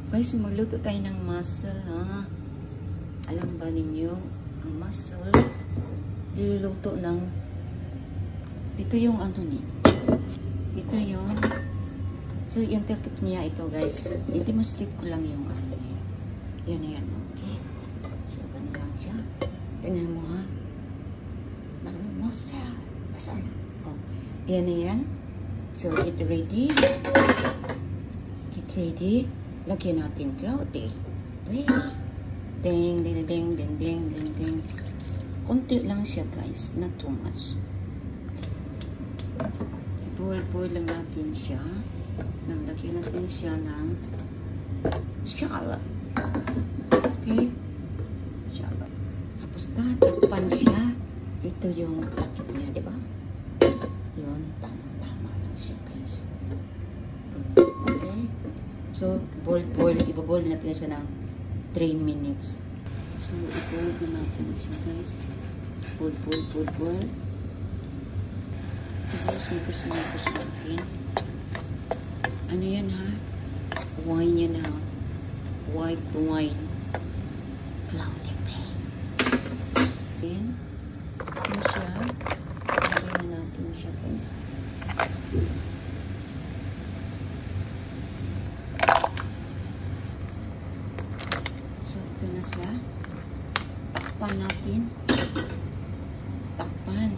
Guys, magluto tayo ng mussel, ha? Alam ba ninyo, ang mussel, niluluto ng, ito yung ano ni, ito yung, so yung takip niya ito, guys, i-demonstrate ko lang yung ano niya. Yan, okay? So, ganun lang siya. Tingnan mo, ha? Mussel. Saan? Oh, yan. So, get ready. Get ready. Lagyan natin kaunti. Wait. Ding. Kunti lang siya, guys. Not too much. Boil lang natin siya. Lagyan natin siya ng scallop. Okay? Scallop. Tapos tatakpan siya. Ito yung takip niya, di ba? Yun, tama lang siya, guys. Okay? So, ibaboil natin siya ng 3 minutes. So, i-boil natin siya, guys. Boil. Guys, may gusto sa akin. Ano yan, ha? Wine yan, ha? White wine. Cloudy bay. Then, yun siya. Lagyan na natin siya, guys. So, ito na siya. Takpan natin. Takpan.